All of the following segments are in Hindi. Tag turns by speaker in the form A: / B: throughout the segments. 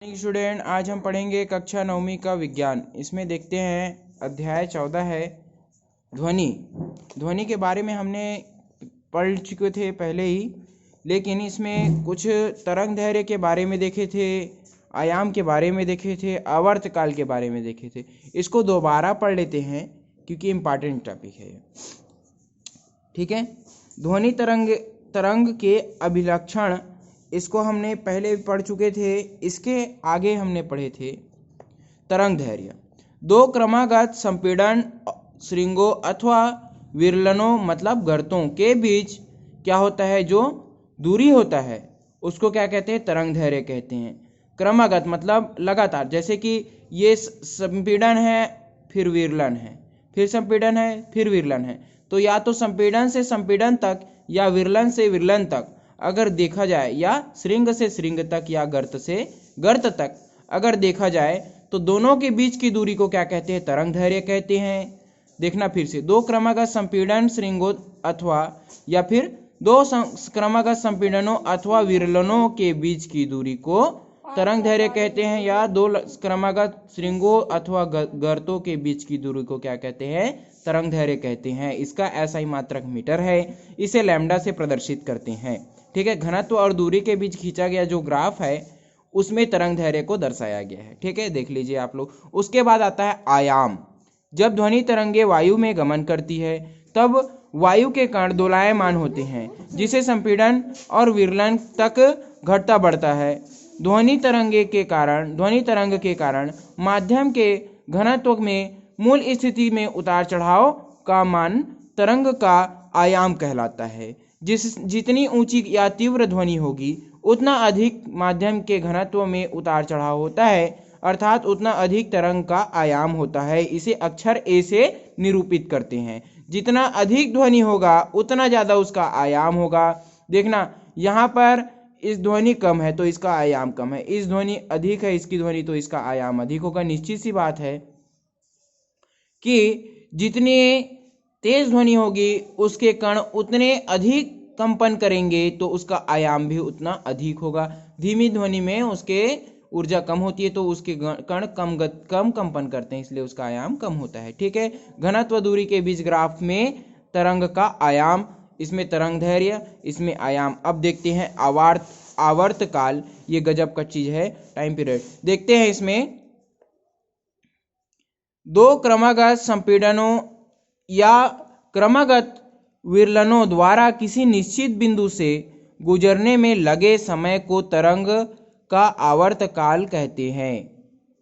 A: स्टूडेंट, आज हम पढ़ेंगे कक्षा 9वीं का विज्ञान। इसमें देखते हैं अध्याय 14 है ध्वनि। ध्वनि के बारे में हमने पढ़ चुके थे पहले ही, लेकिन इसमें कुछ तरंग दैर्घ्य के बारे में देखे थे, आयाम के बारे में देखे थे, आवर्तकाल के बारे में देखे थे। इसको दोबारा पढ़ लेते हैं क्योंकि इम्पॉर्टेंट टॉपिक है। ठीक है, ध्वनि तरंग के अभिलक्षण, इसको हमने पहले पढ़ चुके थे। इसके आगे हमने पढ़े थे तरंग दैर्घ्य। दो क्रमागत संपीड़न श्रृंगों अथवा विरलनों मतलब गर्तों के बीच क्या होता है, जो दूरी होता है उसको क्या कहते हैं, तरंग दैर्घ्य कहते हैं। क्रमागत मतलब लगातार, जैसे कि ये संपीड़न है फिर विरलन है, फिर संपीड़न है फिर विरलन है, तो या तो संपीड़न से संपीड़न तक या विरलन से विरलन तक अगर देखा जाए, या श्रृंग से श्रृंग तक या गर्त से गर्त तक अगर देखा जाए, तो दोनों के बीच की दूरी को क्या कहते हैं, तरंग दैर्घ्य कहते हैं। देखना फिर से, दो क्रमागत संपीड़न श्रृंगों अथवा या फिर दो क्रमागत संपीड़नों अथवा विरलनों के बीच की दूरी को तरंग दैर्घ्य कहते हैं, या दो क्रमागत श्रृंगों अथवा गर्तों के बीच की दूरी को क्या कहते हैं, तरंग दैर्घ्य कहते हैं। इसका ऐसा ही मात्रक मीटर है, इसे लैम्डा से प्रदर्शित करते हैं। ठीक है, घनत्व और दूरी के बीच खींचा गया जो ग्राफ है उसमें तरंग दैर्घ्य को दर्शाया गया है। ठीक है, देख लीजिए आप लोग। उसके बाद आता है आयाम। जब ध्वनि तरंगे वायु में गमन करती है तब वायु के कण दोलायमान होते हैं, जिसे संपीड़न और विरलन तक घटता बढ़ता है। ध्वनि तरंग के कारण माध्यम के घनत्व में मूल स्थिति में उतार चढ़ाव का मान तरंग का आयाम कहलाता है। जितनी ऊंची या तीव्र ध्वनि होगी उतना अधिक माध्यम के घनत्व में उतार चढ़ाव होता है, अर्थात उतना अधिक तरंग का आयाम होता है। इसे अक्षर ए से निरूपित करते हैं। जितना अधिक ध्वनि होगा उतना ज़्यादा उसका आयाम होगा। देखना, यहाँ पर इस ध्वनि कम है तो इसका आयाम कम है, इस ध्वनि अधिक है इसकी ध्वनि तो इसका आयाम अधिक होगा। निश्चित सी बात है कि जितनी तेज ध्वनि होगी उसके कण उतने अधिक कंपन करेंगे तो उसका आयाम भी उतना अधिक होगा। धीमी ध्वनि में उसके ऊर्जा कम होती है तो उसके कण कम कंपन करते हैं, इसलिए उसका आयाम कम होता है। ठीक है, घनत्व दूरी के बीच ग्राफ में तरंग का आयाम, इसमें तरंग दैर्घ्य, इसमें आयाम। अब देखते हैं आवर्तकाल। ये गजब का चीज है, टाइम पीरियड। देखते हैं इसमें दो क्रमागत संपीड़नों या क्रमागत विरलनों द्वारा किसी निश्चित बिंदु से गुजरने में लगे समय को तरंग का आवर्तकाल कहते हैं।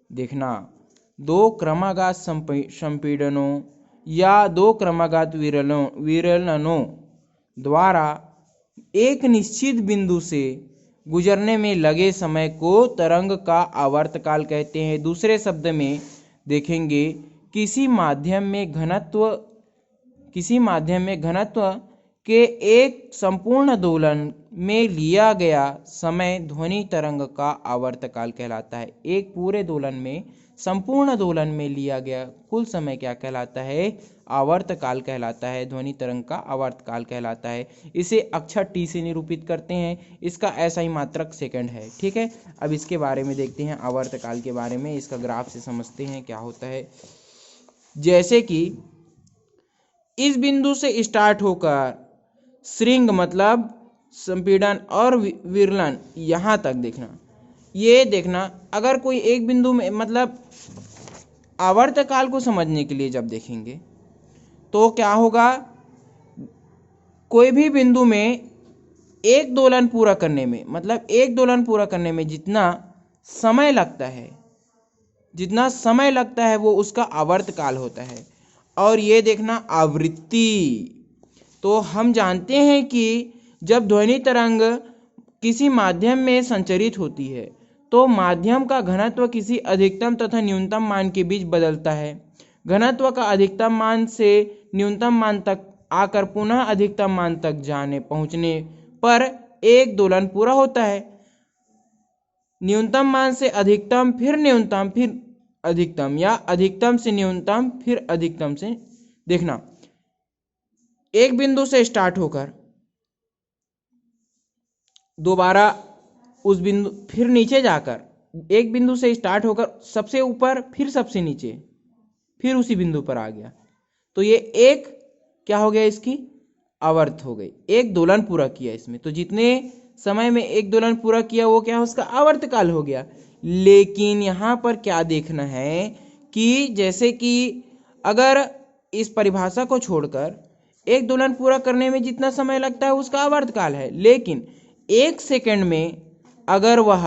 A: देखना, दो क्रमागत संपीड़नों या दो क्रमागत विरलनों द्वारा एक निश्चित बिंदु से गुजरने में लगे समय को तरंग का आवर्तकाल कहते हैं। दूसरे शब्द में देखेंगे, किसी माध्यम में घनत्व के एक संपूर्ण दोलन में लिया गया समय ध्वनि तरंग का आवर्तकाल कहलाता है। एक पूरे दोलन में, संपूर्ण दोलन में लिया गया कुल समय क्या कहलाता है, आवर्तकाल कहलाता है। ध्वनि तरंग का आवर्तकाल कहलाता है। इसे अक्षर टी से निरूपित करते हैं। इसका ऐसा ही मात्रक सेकंड है। ठीक है, अब इसके बारे में देखते हैं, आवर्तकाल के बारे में। इसका ग्राफ से समझते हैं क्या होता है। जैसे कि इस बिंदु से स्टार्ट होकर श्रृंग मतलब संपीड़न और विरलन यहाँ तक देखना, ये देखना, अगर कोई एक बिंदु में, मतलब आवर्तकाल को समझने के लिए जब देखेंगे तो क्या होगा, कोई भी बिंदु में एक दोलन पूरा करने में, मतलब एक दोलन पूरा करने में जितना समय लगता है वो उसका आवर्तकाल होता है। और ये देखना आवृत्ति, तो हम जानते हैं कि जब ध्वनि तरंग किसी माध्यम में संचरित होती है तो माध्यम का घनत्व किसी अधिकतम तथा न्यूनतम मान के बीच बदलता है। घनत्व का अधिकतम मान से न्यूनतम मान तक आकर पुनः अधिकतम मान तक पहुंचने पर एक दोलन पूरा होता है। न्यूनतम मान से अधिकतम, फिर न्यूनतम, फिर अधिकतम, या अधिकतम से न्यूनतम, फिर अधिकतम से। देखना, एक बिंदु से स्टार्ट होकर दोबारा उस बिंदु, फिर नीचे जाकर एक बिंदु से स्टार्ट होकर सबसे ऊपर, फिर सबसे नीचे, फिर उसी बिंदु पर आ गया, तो ये एक क्या हो गया, इसकी आवर्त हो गई, एक दोलन पूरा किया इसमें। तो जितने समय में एक दोलन पूरा किया वो क्या, उसका आवर्त काल हो गया। लेकिन यहाँ पर क्या देखना है कि जैसे कि अगर इस परिभाषा को छोड़कर एक दोलन पूरा करने में जितना समय लगता है उसका आवर्त काल है, लेकिन एक सेकंड में अगर वह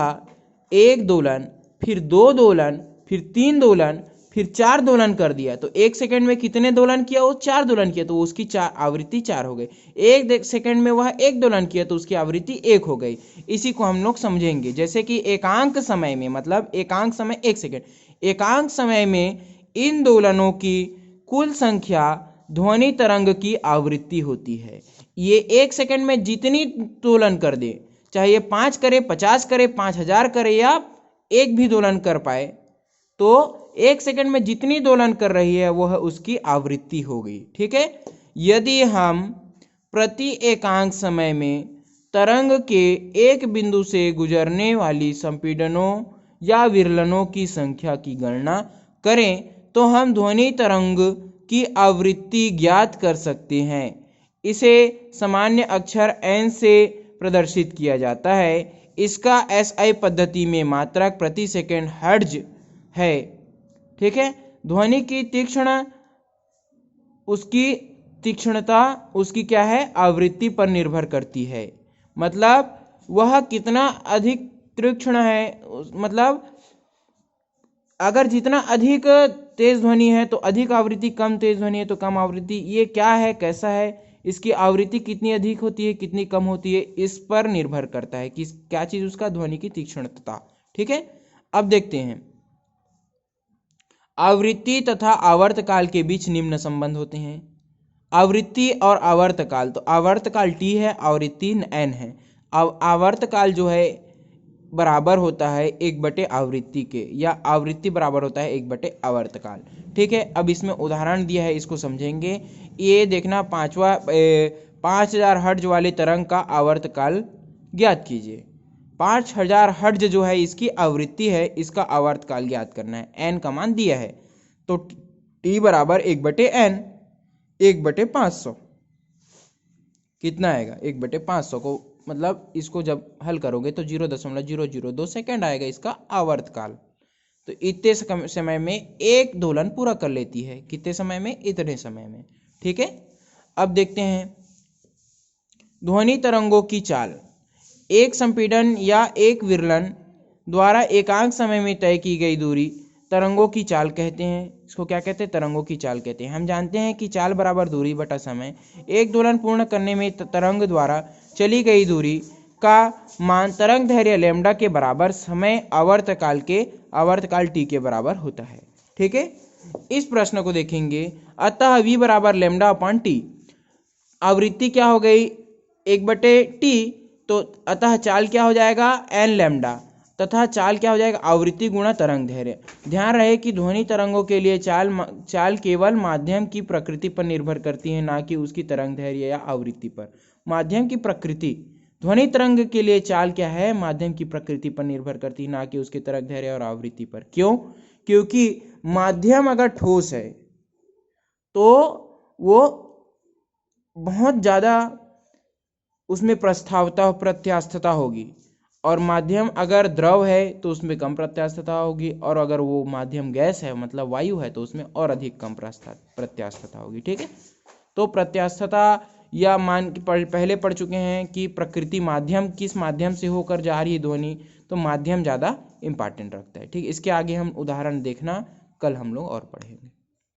A: एक दोलन, फिर दो दोलन, फिर तीन दोलन, फिर चार दोलन कर दिया, तो एक सेकंड में कितने दोलन किया, वो चार दोलन किया, तो उसकी चार आवृत्ति चार हो गई। एक सेकंड में वह एक दोलन किया तो उसकी आवृत्ति एक हो गई। इसी को हम लोग समझेंगे, जैसे कि एकांक समय में, मतलब एकांक समय एक सेकंड, एकांक समय में इन दोलनों की कुल संख्या ध्वनि तरंग की आवृत्ति होती है। ये एक सेकंड में जितनी दोलन कर दे, चाहे ये 5 करे, 50 करे, 5000 करे, या एक भी दोलन कर पाए, तो एक सेकंड में जितनी दोलन कर रही है वह उसकी आवृत्ति हो गई। ठीक है। यदि हम प्रति एकांक समय में तरंग के एक बिंदु से गुजरने वाली संपीड़नों या विरलनों की संख्या की गणना करें तो हम ध्वनि तरंग की आवृत्ति ज्ञात कर सकते हैं। इसे सामान्य अक्षर n से प्रदर्शित किया जाता है। इसका SI पद्धति में मात्रक प्रति सेकंड हर्ट्ज है। ठीक है। ध्वनि की तीक्ष्णता उसकी क्या है, आवृत्ति पर निर्भर करती है। मतलब वह कितना अधिक तीक्ष्ण है, मतलब अगर जितना अधिक तेज ध्वनि है तो अधिक आवृत्ति, कम तेज ध्वनि है तो कम आवृत्ति। ये क्या है, कैसा है, इसकी आवृत्ति कितनी अधिक होती है, कितनी कम होती है, इस पर निर्भर करता है कि क्या चीज, उसका ध्वनि की तीक्ष्णता। ठीक है। अब देखते हैं, आवृत्ति तथा आवर्त काल के बीच निम्न संबंध होते हैं। आवृत्ति और आवर्त काल, तो आवर्त काल T है, आवृत्ति N है। अब आवर्त काल जो है बराबर होता है 1/आवृत्ति के, या आवृत्ति बराबर होता है 1/आवर्त काल। ठीक है। अब इसमें उदाहरण दिया है, इसको समझेंगे। ये देखना, 5000 हर्ट्ज वाले तरंग का आवर्त काल ज्ञात कीजिए। 5000 हर्ट्ज जो है इसकी आवृत्ति है, इसका आवर्त काल ज्ञात करना है। n का मान दिया है, तो T बराबर 1/n, 1/500 कितना आएगा, 1/500 को, मतलब इसको जब हल करोगे तो 0.002 सेकंड आएगा इसका आवर्त काल। तो इतने समय में एक दोलन पूरा कर लेती है। कितने समय में, इतने समय में। ठीक है। अब देखते हैं ध्वनि तरंगों की चाल। एक संपीड़न या एक विरलन द्वारा एकांक समय में तय की गई दूरी तरंगों की चाल कहते हैं। इसको क्या कहते हैं, तरंगों की चाल कहते हैं। हम जानते हैं कि चाल बराबर दूरी बटा समय। एक दोलन पूर्ण करने में तरंग द्वारा चली गई दूरी का मान तरंग दैर्घ्य लैम्डा के बराबर समय आवर्तकाल T के बराबर होता है। ठीक है। इस प्रश्न को देखेंगे। अतः V बराबर λ/T, आवृत्ति क्या हो गई 1/T, तो अतः चाल क्या हो जाएगा n लैम्डा, तथा चाल क्या हो जाएगा, आवृत्ति गुणा तरंग दैर्घ्य। ध्यान रहे कि ध्वनि तरंगों के लिए चाल केवल माध्यम की प्रकृति पर निर्भर करती है, ना कि उसकी तरंग दैर्घ्य या आवृत्ति पर। माध्यम की प्रकृति, ध्वनि तरंग के लिए चाल क्या है, माध्यम की प्रकृति पर निर्भर करती है, ना कि उसके तरंग दैर्घ्य और आवृत्ति पर। क्यों? क्योंकि माध्यम अगर ठोस है तो वो बहुत ज्यादा उसमें प्रत्यास्थता होगी, और माध्यम अगर द्रव है तो उसमें कम प्रत्यास्थता होगी, और अगर वो माध्यम गैस है मतलब वायु है तो उसमें और अधिक कम प्रत्यास्थता होगी। ठीक है। तो प्रत्यास्थता या पहले पढ़ चुके हैं कि प्रकृति, माध्यम किस माध्यम से होकर जा रही है ध्वनि, तो माध्यम ज़्यादा इम्पॉर्टेंट रखता है। ठीक। इसके आगे हम उदाहरण देखना, कल हम लोग और पढ़ेंगे।